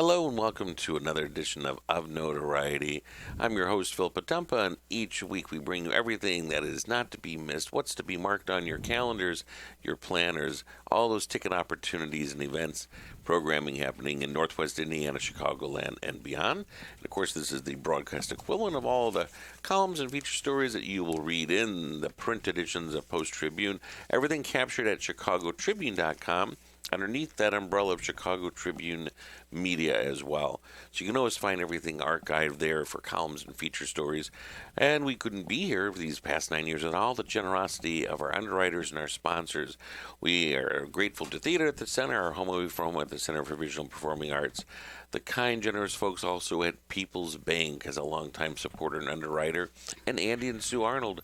Hello and welcome to another edition of Notoriety. I'm your host, Phil Potempa, and each week we bring you everything that is not to be missed, what's to be marked on your calendars, your planners, all those ticket opportunities and events, programming happening in Northwest Indiana, Chicagoland, and beyond. And of course, this is the broadcast equivalent of all the columns and feature stories that you will read in the print editions of Post-Tribune, everything captured at chicagotribune.com. Underneath that umbrella of Chicago Tribune Media as well. So you can always find everything archived there for columns and feature stories. And we couldn't be here for these past 9 years without all the generosity of our underwriters and our sponsors. We are grateful to Theater at the Center, our home away from at the Center for Visual and Performing Arts. The kind, generous folks also at People's Bank as a longtime supporter and underwriter. And Andy and Sue Arnold,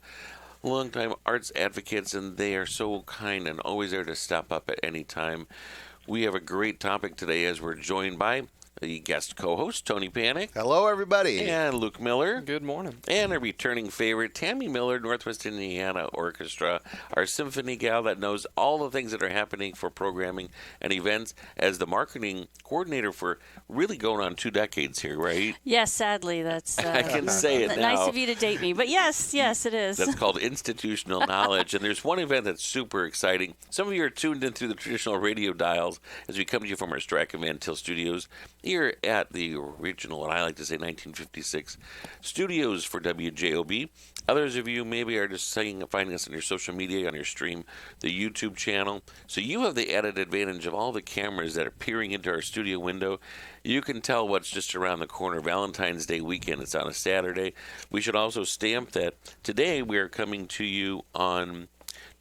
longtime arts advocates, and they are so kind and always there to step up at any time. We have a great topic today as we're joined by the guest co-host, Tony Panek. Hello, everybody. And Luke Miiller. Good morning. And a returning favorite, Tammie Miiller, Northwest Indiana Orchestra, our symphony gal that knows all the things that are happening for programming and events as the marketing coordinator for really going on 2 decades here, right? Yes, sadly, that's... I can say it now. Nice of you to date me, but yes, it is. That's called institutional knowledge, and there's one event that's super exciting. Some of you are tuned in through the traditional radio dials as we come to you from our Strachan Van Til studios here at the original, and I like to say 1956, studios for WJOB. Others of you maybe are just finding us on your social media, on your stream, the YouTube channel. So you have the added advantage of all the cameras that are peering into our studio window. You can tell what's just around the corner. Valentine's Day weekend, it's on a Saturday. We should also stamp that today we are coming to you on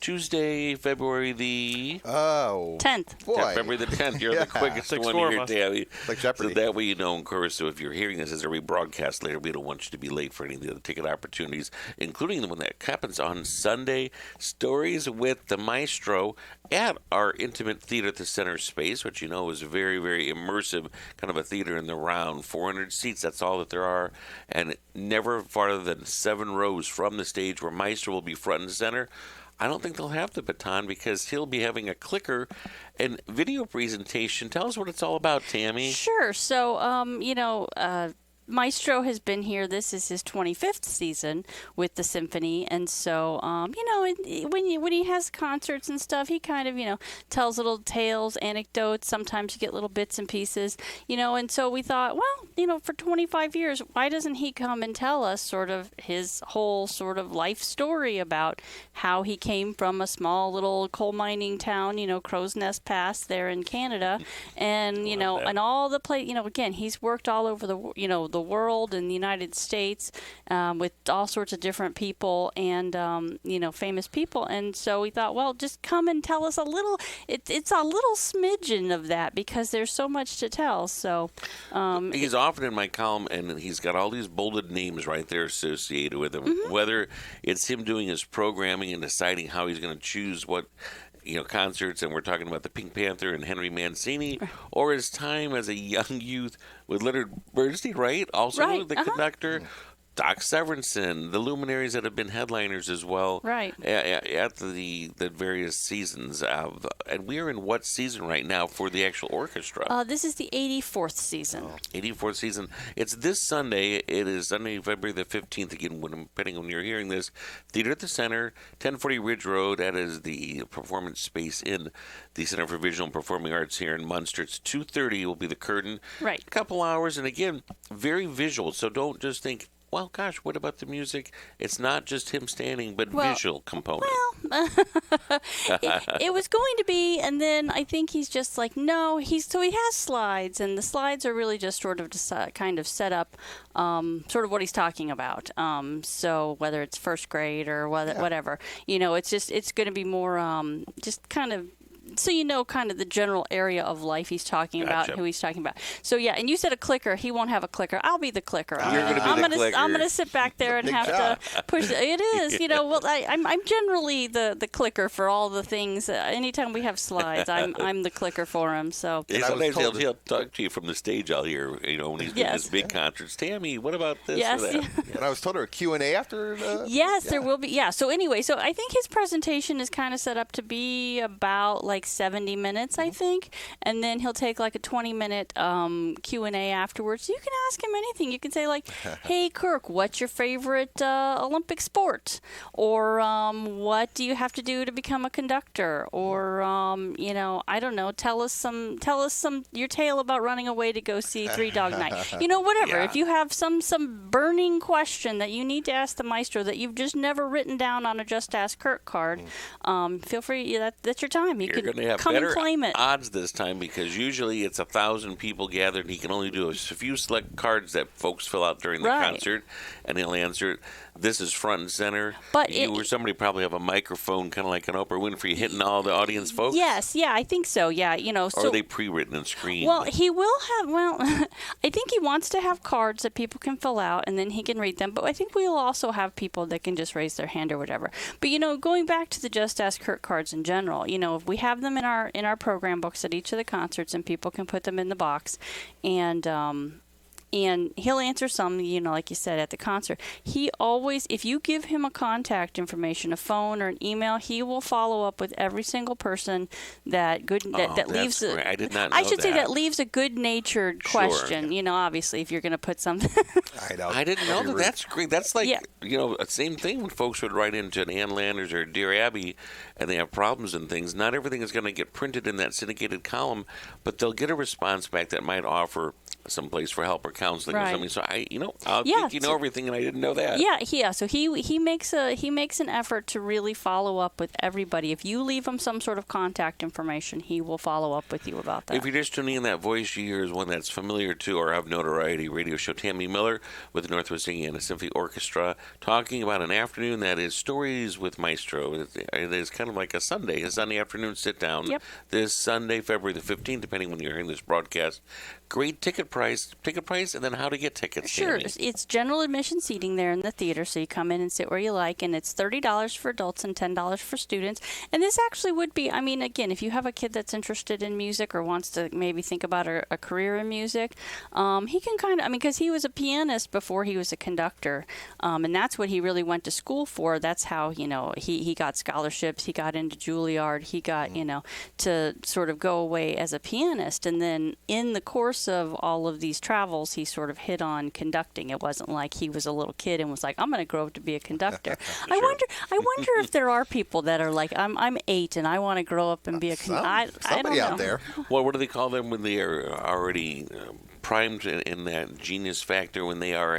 Tuesday, February the 10th. Boy. February the 10th. You're the quickest one here, Tammie. Like Jeopardy. So that way you know, of course, so if you're hearing this as a rebroadcast later, we don't want you to be late for any of the other ticket opportunities, including the one that happens on Sunday, Stories with the Maestro at our intimate Theater at the Center space, which you know is very, very immersive, kind of a theater in the round. 400 seats, that's all that there are, and never farther than 7 rows from the stage where Maestro will be front and center. I don't think they'll have the baton because he'll be having a clicker and video presentation. Tell us what it's all about, Tammie. Sure. So, Maestro has been here. This is his 25th season with the Symphony, and so when he has concerts and stuff, he kind of tells little tales, anecdotes. Sometimes you get little bits and pieces, and so we thought, well, for 25 years, why doesn't he come and tell us sort of his whole sort of life story about how he came from a small little coal mining town, Crow's Nest Pass there in Canada, and and all the again, he's worked all over the world and the United States with all sorts of different people and famous people, and so we thought, well, just come and tell us a little. It's a little smidgen of that because there's so much to tell. So he's often in my column, and he's got all these bolded names right there associated with him. Mm-hmm. Whether it's him doing his programming and deciding how he's going to choose what concerts, and we're talking about the Pink Panther and Henry Mancini, or his time as a young youth with Leonard Bernstein, right? Also the conductor, Doc Severinsen, the luminaries that have been headliners as well, right? At the various seasons of, and we are in what season right now for the actual orchestra? This is the 84th season. 84th season. It's this Sunday. It is Sunday, February the 15th. Again, depending on when you're hearing this, Theater at the Center, 1040 Ridge Road. That is the performance space in the Center for Visual and Performing Arts here in Munster. It's 2:30 will be the curtain. Right. A couple hours, and again, very visual. So don't just think, well, gosh, what about the music? It's not just him standing, but visual component. Well, it was going to be, and then I think he's just like, no, he has slides, and the slides are really just sort of kind of set up sort of what he's talking about. So whether it's first grade or whatever, it's going to be more just kind of, so kind of the general area of life he's talking about, who he's talking about. So yeah, and you said a clicker. He won't have a clicker. I'll be the clicker. You're going to be the clicker. I'm going to sit back there and have to push. It is, Well, I'm generally the clicker for all the things. Anytime we have slides, I'm the clicker for him. So sometimes he'll talk to you from the stage. I'll hear, when he's doing his big concerts. Tammie, what about this or that? Yeah. And I was told there a Q&A after. Yes, there will be. Yeah. So anyway, so I think his presentation is kind of set up to be about like 70 minutes, I think, and then he'll take like a 20-minute Q&A afterwards. You can ask him anything. You can say like, "Hey, Kirk, what's your favorite Olympic sport?" Or what do you have to do to become a conductor? Or I don't know, tell us some your tale about running away to go see Three Dog Night. Whatever. Yeah. If you have some burning question that you need to ask the maestro that you've just never written down on a Just Ask Kirk card, feel free. That's your time. You're going to have come better and claim it. odds this time because usually it's 1,000 people gathered. And he can only do a few select cards that folks fill out during the concert, and he'll answer it. This is front and center. But you or somebody probably have a microphone, kind of like an Oprah Winfrey, hitting all the audience folks. Yes, yeah, I think so. Yeah, Or are they pre-written and screened? Well, he will have. Well, I think he wants to have cards that people can fill out, and then he can read them. But I think we'll also have people that can just raise their hand or whatever. But going back to the Just Ask Kirk cards in general, if we have them in our program books at each of the concerts, and people can put them in the box, and he'll answer some, like you said, at the concert. He always, if you give him a contact information, a phone or an email, he will follow up with every single person that leaves a. I did not know I should say that leaves a good-natured question. Obviously, if you're going to put something. I know. I didn't know that. That's great. That's like, same thing when folks would write into an Ann Landers or Dear Abby and they have problems and things. Not everything is going to get printed in that syndicated column, but they'll get a response back that might offer some place for help or counseling or something. So I think you know everything, and I didn't know that. Yeah. So he makes an effort to really follow up with everybody. If you leave him some sort of contact information, he will follow up with you about that. If you're just tuning in, that voice you hear is one that's familiar to or of notoriety. Radio show Tammie Miiller with the Northwest Indiana Symphony Orchestra, talking about an afternoon that is Stories with Maestro. It is kind of like a Sunday afternoon sit down. Yep. This Sunday, February the 15th, depending when you're hearing this broadcast. Great ticket price, and then how to get tickets. Sure. Tammie. It's general admission seating there in the theater, so you come in and sit where you like, and it's $30 for adults and $10 for students. And this actually would be, again, if you have a kid that's interested in music or wants to maybe think about a career in music, he can kind of, because he was a pianist before he was a conductor, and that's what he really went to school for. That's how, he got scholarships, he got into Juilliard, he got, to sort of go away as a pianist. And then in the course of all of these travels, he sort of hit on conducting. It wasn't like he was a little kid and was like, I'm going to grow up to be a conductor. Sure. I wonder if there are people that are like, I'm 8 and I want to grow up and be a conductor. I don't Somebody know. out there. Well, what do they call them when they are already primed in that genius factor? When they are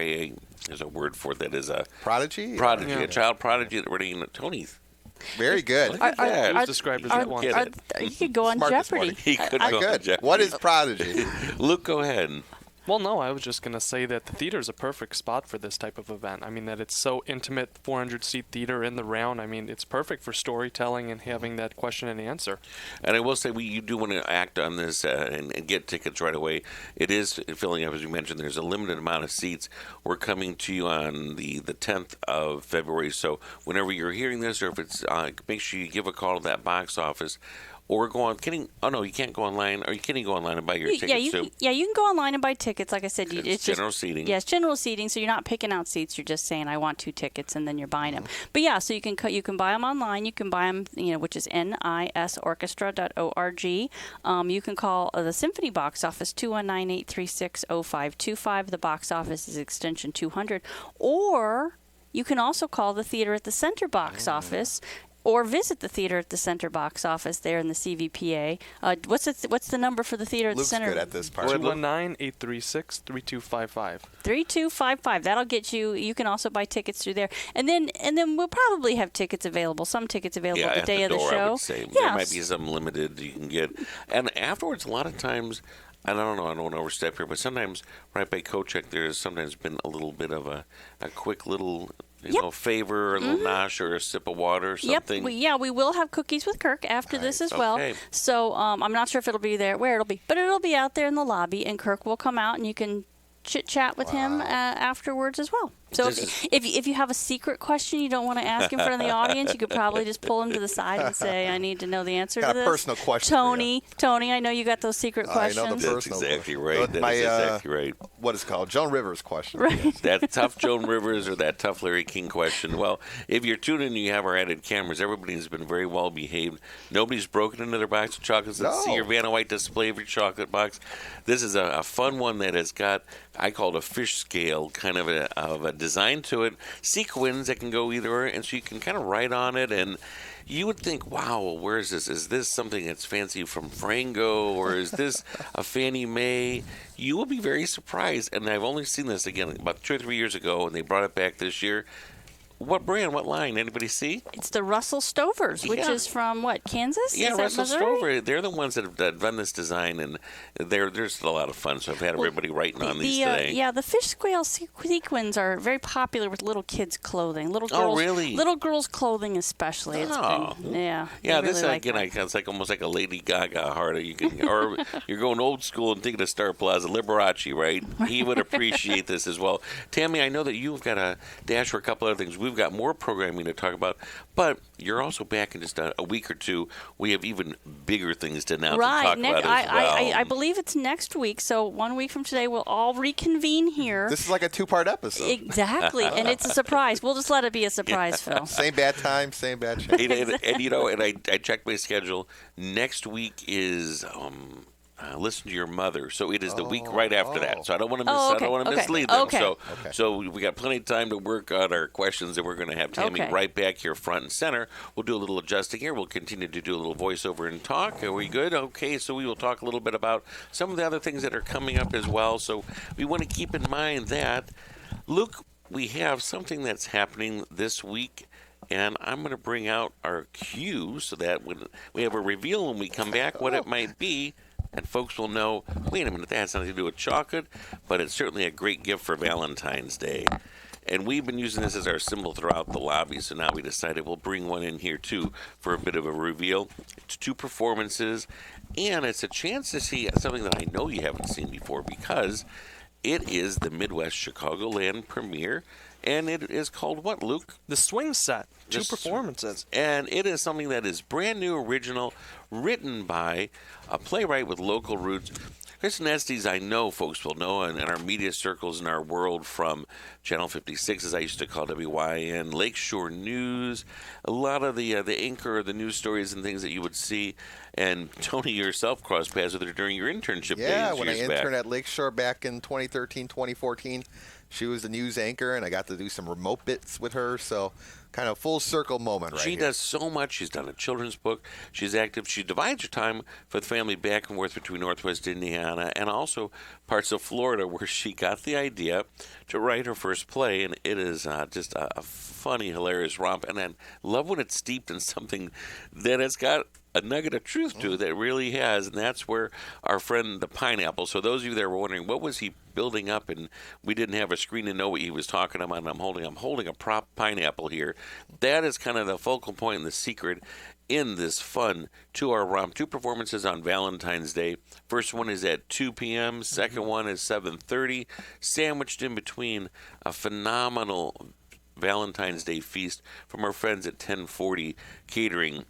there's a word for it that is a Prodigy? prodigy, Yeah. a child prodigy that already Tony. Very good. Look at that. It was described as that once. You could go on Smart this Jeopardy. morning. He could I go on could. Jeopardy. What is Prodigy? Luke, go ahead. Well, no, I was just going to say that the theater is a perfect spot for this type of event. That it's so intimate, 400-seat theater in the round. It's perfect for storytelling and having that question and answer. And I will say, you do want to act on this and get tickets right away. It is filling up, as you mentioned. There's a limited amount of seats. We're coming to you on the 10th of February. So whenever you're hearing this, or if it's, make sure you give a call to that box office. Or go on. You can't go online. Or you can't go online and buy your tickets too. You can go online and buy tickets. Like I said, It's general seating. Yeah, it's general seating. So you're not picking out seats. You're just saying, I want 2 tickets, and then you're buying them. But yeah, so you can buy them online. You can buy them, which is nisorchestra.org. You can call the Symphony box office 219-836-0525. The box office is extension 200. Or you can also call the Theater at the Center box office. Or visit the Theater at the Center box office there in the CVPA. What's the number for the Theater at Luke's the Center? good at this part. 219-836-3255. 3255. That'll get you. You can also buy tickets through there, and then we'll probably have tickets available. Some tickets available Yeah, the at day the of the door, show. I would say. There might be some limited you can get. And afterwards, a lot of times, I don't know, I don't want to overstep here, but sometimes right by Kochek, there's sometimes been a little bit of a quick little favor, a little nosh or a sip of water or something. Yep. We will have cookies with Kirk after this as well. Okay. So I'm not sure if it'll be where it'll be, but it'll be out there in the lobby, and Kirk will come out, and you can chit-chat with him afterwards as well. So This if you have a secret question you don't want to ask in front of the audience, you could probably just pull him to the side and say, "I need to know the answer Got to a this." personal question for you. Tony, I know you got those secret I know the questions. That's personal exactly question. right. That My, is exactly right. What is it called? Joan Rivers question. Right. That tough Joan Rivers or that tough Larry King question. Well, if you're tuning in, you have our added cameras. Everybody's been very well behaved. Nobody's broken into their box of chocolates. Let's see No. your Vanna White display of your chocolate box. This is a fun one that has got, I call it a fish scale kind of a design to it. Sequins that can go either, and so you can kind of write on it, and you would think, wow, where is this? Is this something that's fancy from Frango, or is this a Fannie Mae? You will be very surprised, and I've only seen this again about 2 or 3 years ago, and they brought it back this year. What brand? What line? Anybody see? It's the Russell Stovers, which Yeah. is from what, Kansas? Yeah, Is that Russell Missouri? Stover. They're the ones that have done this design, and there's a lot of fun. So I've had everybody writing on these today. Yeah, the fish scale sequins are very popular with little kids' clothing. Little Oh, girls, really? Little girls' clothing, especially. Oh. Yeah. Yeah, they this really like again, that. it's like almost like a Lady Gaga heart. You can, or you're going old school and thinking of Star Plaza, Liberace, right? He would appreciate this as well. Tammie, I know that you've got a dash for a couple other things. We've got more programming to talk about, but you're also back in just a week or two. We have even bigger things to announce and talk about as well. I believe it's next week. So 1 week from today, we'll all reconvene here. This is like a 2-part episode. Exactly, and it's a surprise. We'll just let it be a surprise, Phil. Same bad time, same bad channel. And I checked my schedule. Next week is Listen to Your Mother. So it is the week right after that. So I don't want to Oh, okay, I don't want to okay, mislead them. okay. So we got plenty of time to work on our questions, and we're going to have Tammie Okay. right back here front and center. We'll do a little adjusting here. We'll continue to do a little voiceover and talk. Are we good? Okay, so we will talk a little bit about some of the other things that are coming up as well. So we want to keep in mind that, Luke, we have something that's happening this week. And I'm going to bring out our cue so that when we have a reveal when we come back, what it might be, and folks will know, wait a minute, that has nothing to do with chocolate, but it's certainly a great gift for Valentine's Day. And we've been using this as our symbol throughout the lobby, so now we decided we'll bring one in here, too, for a bit of a reveal. It's 2 performances, and it's a chance to see something that I know you haven't seen before, because it is the Midwest Chicagoland premiere. And it is called what, Luke? The Swing Set. 2 The performances. And it is something that is brand new, original, written by a playwright with local roots. Kristen Estes, I know folks will know in our media circles in our world from Channel 56, as I used to call WYN, Lakeshore News, a lot of the anchor, the news stories and things that you would see. And Tony, yourself crossed paths with her during your internship Yeah, days when I years interned back. at Lakeshore back in 2013, 2014, she was the news anchor, and I got to do some remote bits with her. So kind of full circle moment right She here. does so much. She's done a children's book. She's active. She divides her time for the family back and forth between Northwest Indiana and also parts of Florida, where she got the idea to write her first play. And it is just a funny, hilarious romp. And I love when it's steeped in something that has got a nugget of truth to it that really has, and that's where our friend the pineapple. So those of you that were wondering what was he building up, and we didn't have a screen to know what he was talking about, and I'm holding a prop pineapple here. That is kind of the focal point and the secret in this fun 2-hour romp. 2 performances on Valentine's Day. First one is at 2 p.m. Second one is 7:30. Sandwiched in between a phenomenal Valentine's Day feast from our friends at 1040 Catering.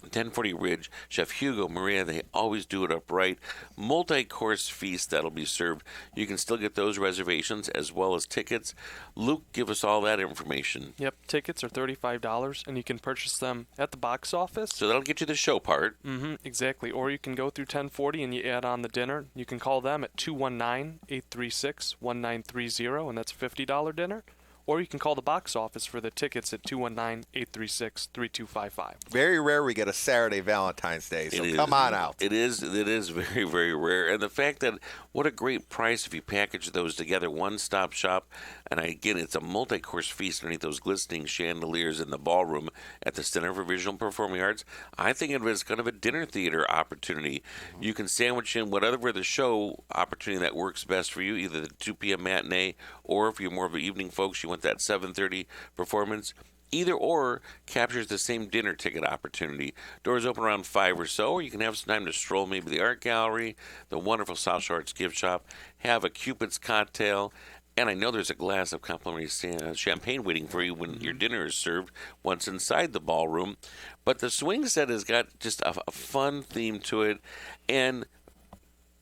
1040 Ridge, Chef Hugo, Maria, they always do it up right. Multi-course feast that'll be served. You can still get those reservations as well as tickets. Luke, give us all that information. Yep, tickets are $35, and you can purchase them at the box office. So that'll get you the show part. Exactly. Or you can go through 1040 and you add on the dinner. You can call them at 219-836-1930, and that's a $50 dinner. Or you can call the box office for the tickets at 219-836-3255. Very rare we get a Saturday Valentine's Day, so It is. come on out. It is very, very rare. And the fact that what a great price if you package those together, one-stop shop. And again, it's a multi-course feast underneath those glistening chandeliers in the ballroom at the Center for Visual and Performing Arts. I think of it as kind of a dinner theater opportunity. You can sandwich in whatever the show opportunity that works best for you, either the 2 p.m. matinee, or if you're more of an evening folks, you want that 7:30 performance. Either or captures the same dinner ticket opportunity. Doors open around 5 or so, or you can have some time to stroll maybe the art gallery, the wonderful South Shore Arts gift shop, have a Cupid's cocktail, And I know there's a glass of complimentary champagne waiting for you when your dinner is served once inside the ballroom. But the swing set has got just a fun theme to it. And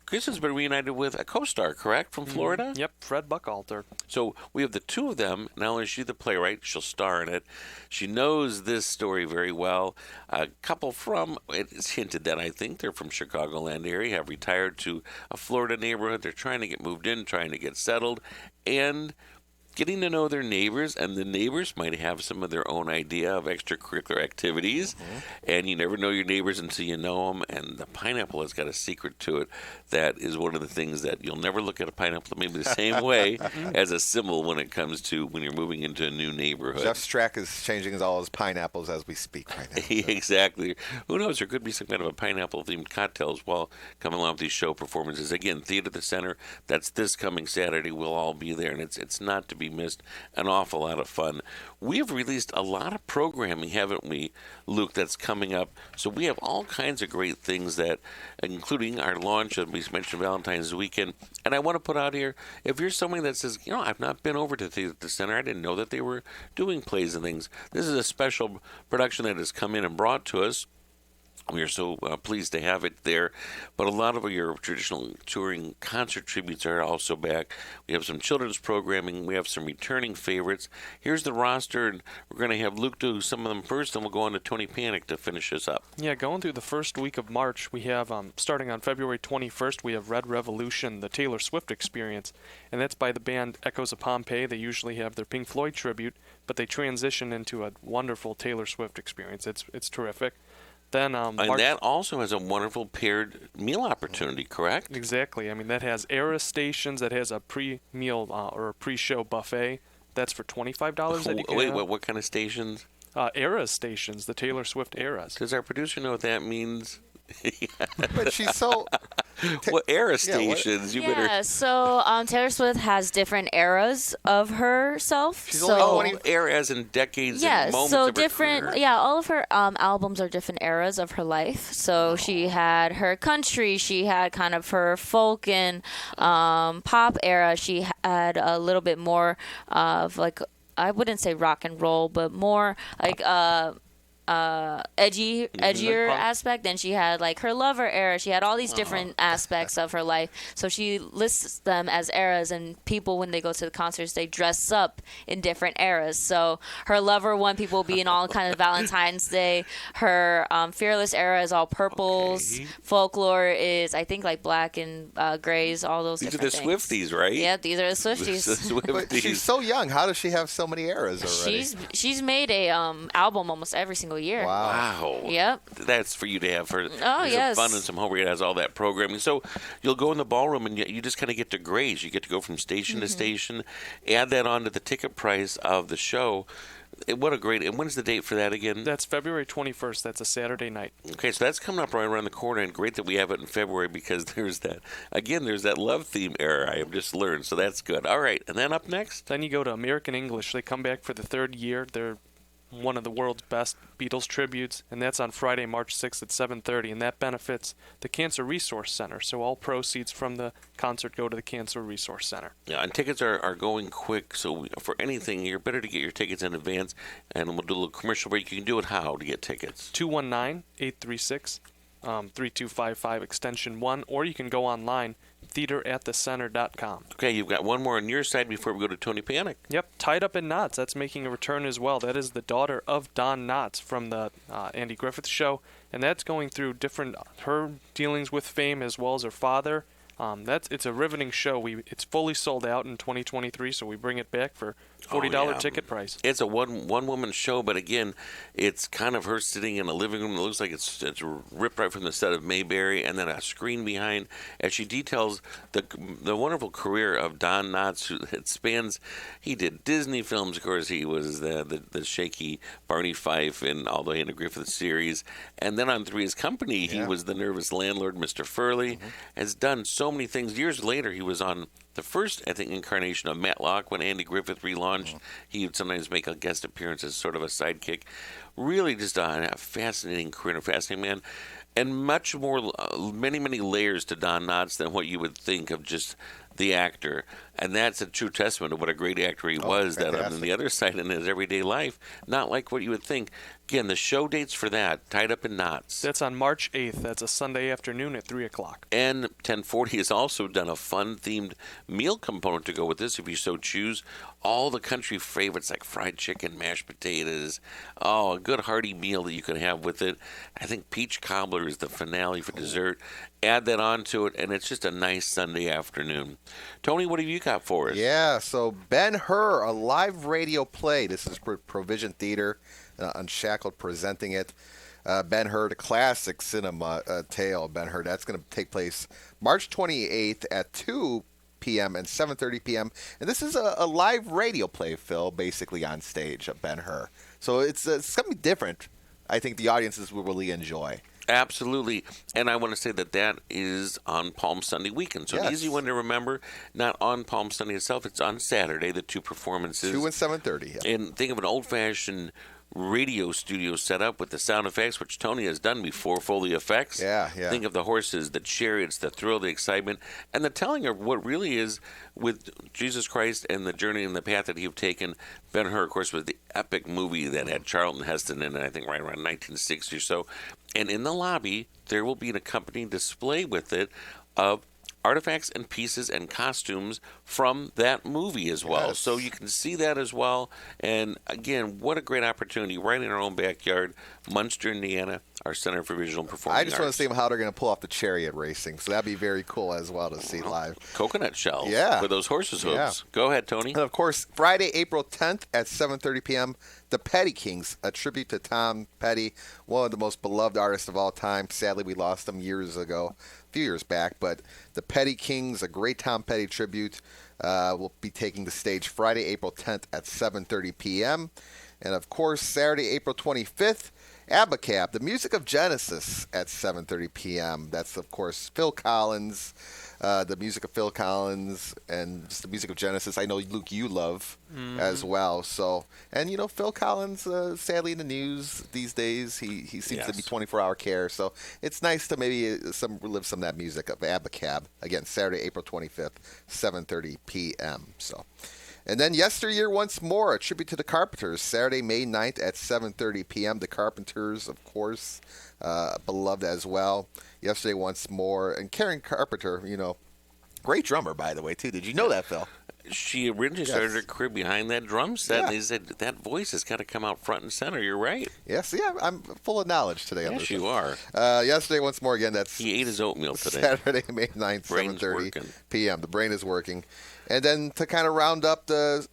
Kristen's been reunited with a co-star, correct, from Florida? Yep, Fred Buchalter. So we have the two of them. Not only is she the playwright, she'll star in it. She knows this story very well. A couple from, it's hinted that I think they're from Chicagoland area, have retired to a Florida neighborhood. They're trying to get moved in, trying to get settled, and getting to know their neighbors, and the neighbors might have some of their own idea of extracurricular activities, and you never know your neighbors until you know them, and the pineapple has got a secret to it that is one of the things that you'll never look at a pineapple maybe the same way as a symbol when it comes to when you're moving into a new neighborhood. Jeff Strack is changing all his pineapples as we speak right now. Exactly. Who knows? There could be some kind of a pineapple-themed cocktails while coming along with these show performances. Again, Theater at the Center, that's this coming Saturday. We'll all be there, and it's not to be missed. An awful lot of fun. We have released a lot of programming, haven't we, Luke, that's coming up. So we have all kinds of great things that, including our launch, we mentioned Valentine's weekend. And I want to put out here, if you're somebody that says, I've not been over to Theater at the Center, I didn't know that they were doing plays and things. This is a special production that has come in and brought to us. We are so pleased to have it there. But a lot of your traditional touring concert tributes are also back. We have some children's programming. We have some returning favorites. Here's the roster, and we're going to have Luke do some of them first, and we'll go on to Tony Panek to finish us up. Yeah, going through the first week of March, we have, starting on February 21st, we have Red Revolution, the Taylor Swift Experience, and that's by the band Echoes of Pompeii. They usually have their Pink Floyd tribute, but they transition into a wonderful Taylor Swift experience. It's terrific. Then, and that also has a wonderful paired meal opportunity, correct? Exactly. I mean, that has Era stations. That has a pre-meal or a pre-show buffet. That's for $25. That you can Wait, what kind of stations? Era stations, the Taylor Swift Eras. Does our producer know what that means? But she's so... What era stations? So Taylor Swift has different eras of herself. She's so only 20 eras and decades yeah, and moments so of her different. career. Yeah, all of her albums are different eras of her life. So she had her country, she had kind of her folk and pop era. She had a little bit more of like, I wouldn't say rock and roll, but more like edgier aspect. Then she had like her lover era. She had all these different aspects of her life. So she lists them as eras, and people, when they go to the concerts, they dress up in different eras. So her lover one, people will be in all kind of Valentine's Day. Her fearless era is all purples. Okay. Folklore is, I think, like black and grays, all those These are different the things. Swifties, right? Yep, these are the The Swifties. But she's Swifties. so young. How does she have so many eras already? She's made a album almost every single year. Wow. Yep. That's for you to have for yes. some fun and some hope. It has all that programming. So you'll go in the ballroom and you just kind of get to graze. You get to go from station to station, add that on to the ticket price of the show. What a great... And when's the date for that again? That's February 21st. That's a Saturday night. Okay, so that's coming up right around the corner, and great that we have it in February because there's that love theme era I have just learned, so that's good. All right, and then up next? Then you go to American English. They come back for the third year. They're one of the world's best Beatles tributes, and that's on Friday, March 6th at 7:30, and that benefits the Cancer Resource Center. So all proceeds from the concert go to the Cancer Resource Center. Yeah, and tickets are going quick, so for anything, you're better to get your tickets in advance, and we'll do a little commercial break. You can do it how to get tickets? 219-836-3255 extension 1, or you can go online, theateratthecenter.com. Okay, you've got one more on your side before we go to Tony Panek. Yep, Tied Up in Knots. That's making a return as well. That is the daughter of Don Knotts from the Andy Griffith Show, and that's going through different her dealings with fame as well as her father. It's a riveting show. It's fully sold out in 2023, so we bring it back for $40 ticket price. It's a one woman show, but again, it's kind of her sitting in a living room. It looks like it's ripped right from the set of Mayberry, and then a screen behind as she details the wonderful career of Don Knotts. It spans. He did Disney films, of course. He was the shaky Barney Fife in all the Andy Griffith series, and then on Three's Company, he was the nervous landlord, Mr. Furley. Has done so many things. Years later, he was on the first, I think, incarnation of Matlock when Andy Griffith relaunched. He would sometimes make a guest appearance as sort of a sidekick. Really just a fascinating career, a fascinating man. And much more, many layers to Don Knotts than what you would think of just the actor. And that's a true testament of what a great actor he was. That on the other side in his everyday life, not like what you would think. Again, the show dates for that, Tied Up in Knots. That's on March 8th. That's a Sunday afternoon at 3 o'clock. And 1040 has also done a fun-themed meal component to go with this, if you so choose. All the country favorites like fried chicken, mashed potatoes. Oh, a good hearty meal that you can have with it. I think peach cobbler is the finale for dessert. Add that onto it, and it's just a nice Sunday afternoon. Tony, what have you got for us? Yeah, so Ben-Hur, a live radio play. This is Provision Theater, Unshackled presenting it. Ben-Hur, the classic cinema tale, Ben-Hur. That's going to take place March 28th at 2 p.m. and 7:30 p.m. And this is a live radio play, Phil, basically on stage of Ben-Hur. So it's something different. I think the audiences will really enjoy. Absolutely. And I want to say that is on Palm Sunday weekend. So an easy one to remember, not on Palm Sunday itself. It's on Saturday, the two performances. 2 and 7:30. Yeah. And think of an old-fashioned radio studio setup with the sound effects, which Tony has done before, Foley effects. Yeah. Think of the horses, the chariots, the thrill, the excitement, and the telling of what really is with Jesus Christ and the journey and the path that he've taken. Ben-Hur, of course, was the epic movie that had Charlton Heston in it, I think right around 1960 or so. And in the lobby, there will be an accompanying display with it of artifacts and pieces and costumes from that movie as well. Yes. So you can see that as well. And again, what a great opportunity right in our own backyard, Munster, Indiana, our Center for Visual and Performing I just want Arts. to see how they're going to pull off the chariot racing. So that'd be very cool as well to see live. Coconut shells Yeah. with those horses' hooves. Yeah. Go ahead, Tony. And of course, Friday, April 10th at 7:30 p.m., The Petty Kings, a tribute to Tom Petty, one of the most beloved artists of all time. Sadly, we lost him years ago, a few years back. But The Petty Kings, a great Tom Petty tribute, will be taking the stage Friday, April 10th at 7:30 p.m. And of course, Saturday, April 25th, Abacab, the music of Genesis at 7:30 p.m. That's, of course, Phil Collins, the music of Phil Collins, and just the music of Genesis. I know, Luke, you love as well. So, and you know, Phil Collins, sadly in the news these days, he seems to be 24-hour care. So it's nice to maybe relive some of that music of Abacab. Again, Saturday, April 25th, 7:30 p.m. So. And then Yesteryear Once More, a tribute to the Carpenters, Saturday, May 9th at 7:30 p.m. The Carpenters, of course, beloved as well. Yesterday Once More. And Karen Carpenter, you know, great drummer, by the way, too. Did you know that, Phil? She originally started her career behind that drum set. Yeah. And they said that voice has got to come out front and center. You're right. Yes, yeah, I'm full of knowledge today. Yes, you are. Yesterday Once More, again, that's He ate his oatmeal today. Saturday, May 9th, Brain's 7:30 working. p.m. The brain is working. And then to kind of round up the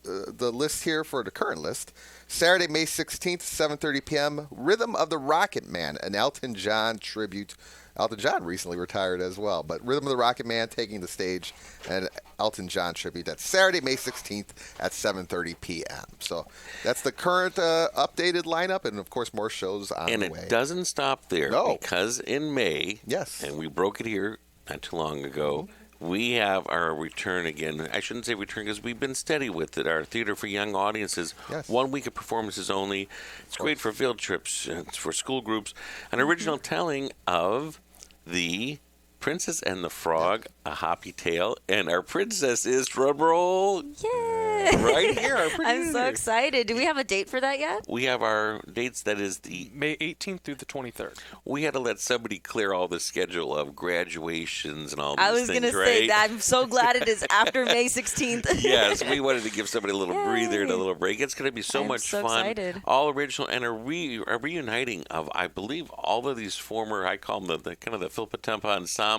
list here for the current list, Saturday, May 16th, 7:30 p.m., Rhythm of the Rocket Man, an Elton John tribute. Elton John recently retired as well, but Rhythm of the Rocket Man taking the stage, and Elton John tribute. That's Saturday, May 16th at 7:30 p.m. So that's the current updated lineup, and of course more shows on the way. And it doesn't stop there, No. because in May, Yes. and we broke it here not too long ago, we have our return again. I shouldn't say return because we've been steady with it. Our Theater for Young Audiences, Yes. 1 week of performances only. It's great for field trips, it's for school groups. An original telling of The Princess and the Frog, A Hoppy Tale, and our princess is, drumroll, Yay! right here. Our I'm so producer. excited. Do we have a date for that yet? We have our dates. That is May 18th through the 23rd. we had to let somebody clear all the schedule of graduations and all these I was things, going to right? say that. I'm so glad it is after May 16th. Yes, we wanted to give somebody a little breather and a Yay. little break. It's going to be so I'm much so fun. excited. All original and a reuniting of, I believe, all of these former, I call them the kind of the Phil Potempa ensemble.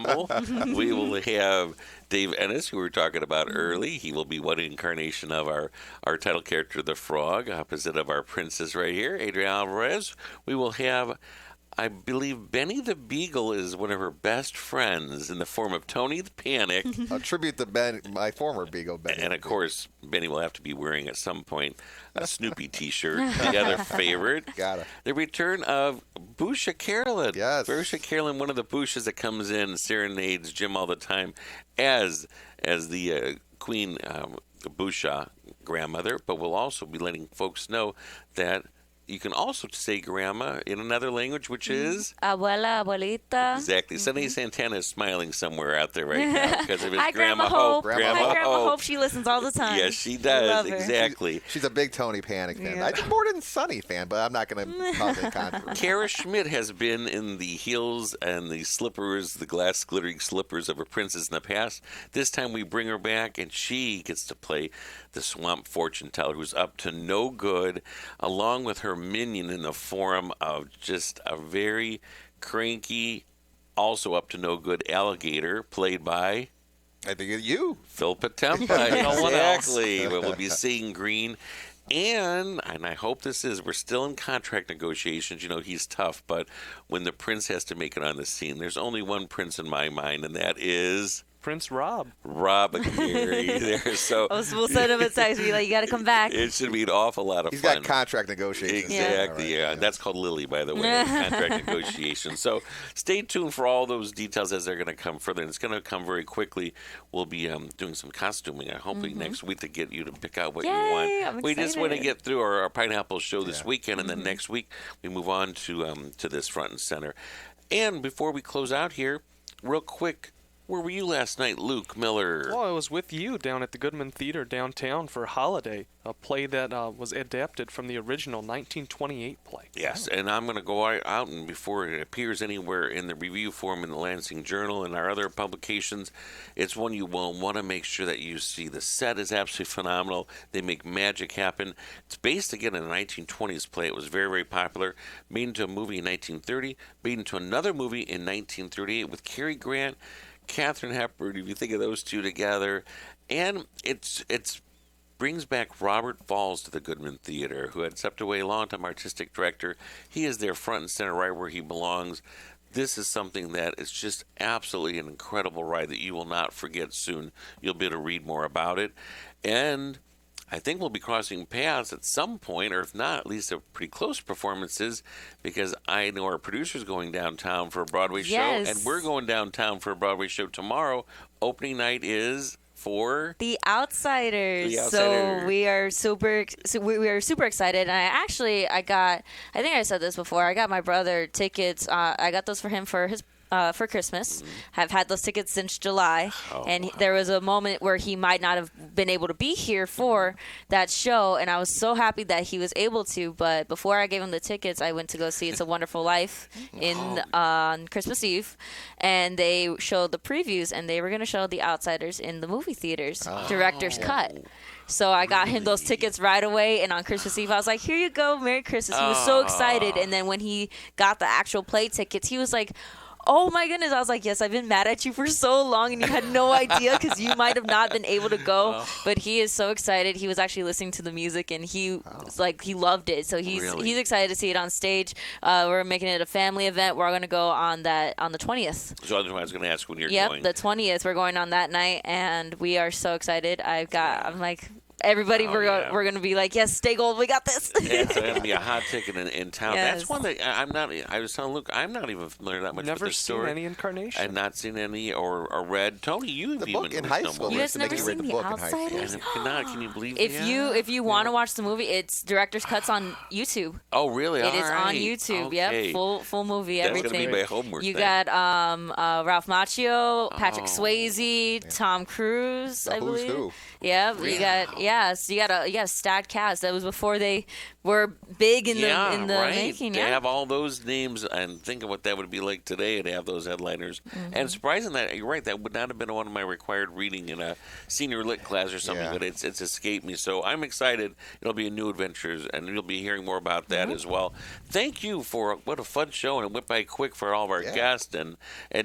We will have Dave Ennis, who we were talking about early. He will be one incarnation of our title character, the Frog, opposite of our princess right here, Adriana Alvarez. We will have, I believe, Benny the Beagle is one of her best friends in the form of Tony the Panek. A tribute to Ben, my former Beagle, Ben. And of course, Benny will have to be wearing at some point a Snoopy T-shirt, the other favorite. Gotta. The return of Busha Carolyn. Yes. Busha Carolyn, one of the Bushas that comes in and serenades Jim all the time as the Queen Busha grandmother. But we'll also be letting folks know that you can also say grandma in another language, which is Abuela, abuelita. exactly. Sonny Santana is smiling somewhere out there right now because of his Hi, Grandma Hope. Grandma Hi, Grandma Hope. Hope. She listens all the time. Yes, she I does. love her. Exactly. She's a big Tony Panek fan. Yeah. I think more than Sonny fan, but I'm not going to cause any controversy. Kara Schmidt has been in the heels and the slippers, the glass glittering slippers of a princess in the past. This time we bring her back, and she gets to play the swamp fortune teller who's up to no good, along with her minion in the form of just a very cranky, also up to no good alligator, played by I think it's you. Phil Potempa. No one else. Exactly. We'll be seeing green. And I hope we're still in contract negotiations. You know, he's tough, but when the prince has to make it on the scene, there's only one prince in my mind, and that is Prince Rob. Rob Akiri there. So We'll send him a text. Be like, you got to come back. it should be an awful lot of He's fun. got contract negotiations. Exactly, All right, yeah. That's called Lily, by the way, contract negotiations. So stay tuned for all those details as they're going to come further. And it's going to come very quickly. We'll be doing some costuming, hopefully next week to get you to pick out what you Yay, want. I'm We just want to excited. get through our Pineapple show this Yeah. weekend, and then next week we move on to this front and center. And before we close out here, real quick, where were you last night, Luke Miller? Well, I was with you down at the Goodman Theater downtown for Holiday, a play that was adapted from the original 1928 play. Yes, and I'm going to go out and before it appears anywhere in the review form in the Lansing Journal and our other publications, it's one you will want to make sure that you see. The set is absolutely phenomenal. They make magic happen. It's based again in a 1920s play. It was very, very popular. Made into a movie in 1930. Made into another movie in 1938 with Cary Grant, Katharine Hepburn. If you think of those two together, and it's brings back Robert Falls to the Goodman Theater, who had stepped away, longtime artistic director. He is there front and center, right where he belongs. This is something that is just absolutely an incredible ride that you will not forget soon. You'll be able to read more about it. And I think we'll be crossing paths at some point, or if not, at least a pretty close performances, because I know our producer's going downtown for a Broadway Yes. show, and we're going downtown for a Broadway show tomorrow. Opening night is for The Outsiders. The So Outsiders. we are super excited. And I think I said this before. I got my brother tickets. I got those for him for his for Christmas. Have had those tickets since July, and there was a moment where he might not have been able to be here for that show, and I was so happy that he was able to. But before I gave him the tickets, I went to go see It's a Wonderful Life on Christmas Eve, and they showed the previews, and they were going to show The Outsiders in the movie theaters, director's cut. So I got him those tickets right away, and on Christmas Eve, I was like, here you go, Merry Christmas. He was so excited, and then when he got the actual play tickets, he was like, oh my goodness. I was like, yes, I've been mad at you for so long, and you had no idea because you might have not been able to go. But he is so excited. He was actually listening to the music, and he was like, he loved it. So he's excited to see it on stage. We're making it a family event. We're going to go on the 20th. So I was going to ask when you're Yep, going. the 20th. We're going on that night, and we are so excited. I'm like, everybody, we're going to be like, yes, stay gold. We got this. It's going to be a hot ticket in town. Yes. That's one that I'm not. I was telling Luke, I'm not even familiar that much Never with the seen story. any incarnation. I've not seen any or read. Tony, you've The even book in read high some school. more. You we guys used to make never you read seen the The book in high school. Outsiders? Can you believe If you want to watch the movie, it's director's cuts on YouTube. Oh, really? It is All on right. YouTube. Okay. Yep, full movie, That's everything. going to be my homework. You then. got Ralph Macchio, Patrick Oh. Swayze, Tom Cruise, The I who's believe. who. Yeah, you got a stacked cast. That was before they were big in the right. making. They Yeah. have all those names, and think of what that would be like today to have those headliners. And surprising that you're right, that would not have been one of my required reading in a senior lit class or something, Yeah. but it's escaped me. So I'm excited. It'll be a new adventures, and you'll be hearing more about that as well. Thank you for what a fun show, and it went by quick for all of our guests, and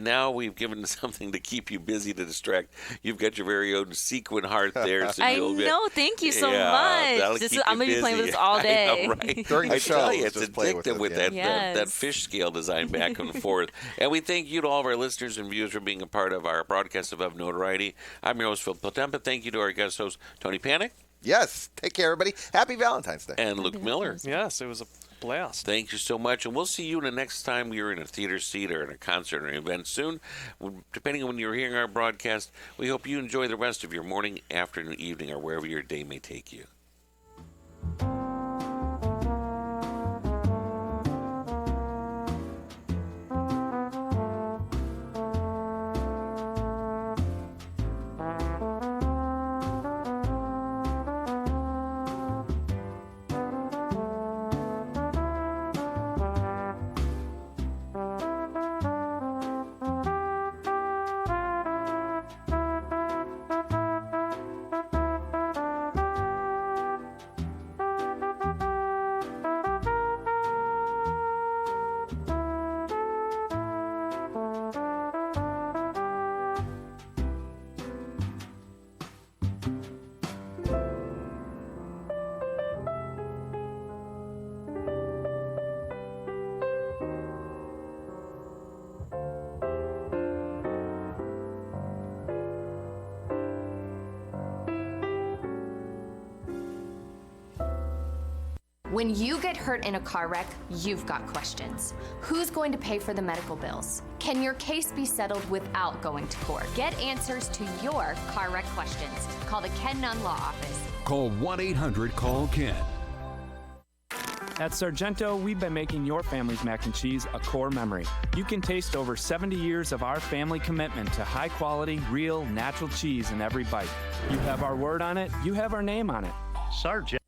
now we've given something to keep you busy to distract. You've got your very own sequin heart there. So I you'll be, know. Thank you so that'll much. keep I'm you gonna be playing with busy. this all I day. know, right? During the I tell show, you, let's it's just play with addictive it, with yeah. that fish scale design back and forth. And we thank you to all of our listeners and viewers for being a part of our broadcast of Notoriety. I'm your host, Phil Potempa. Thank you to our guest host, Tony Panek, Yes. Take care, everybody. Happy Valentine's Day. and Luke Miller. Yes, it was a blast. Thank you so much, and we'll see you the next time you're in a theater seat or in a concert or an event soon. Depending on when you're hearing our broadcast, we hope you enjoy the rest of your morning, afternoon, evening, or wherever your day may take you. When you get hurt in a car wreck, you've got questions. Who's going to pay for the medical bills? Can your case be settled without going to court? Get answers to your car wreck questions. Call the Ken Nunn Law Office. Call 1-800-CALL-KEN. At Sargento, we've been making your family's mac and cheese a core memory. You can taste over 70 years of our family commitment to high-quality, real, natural cheese in every bite. You have our word on it, you have our name on it. Sargento.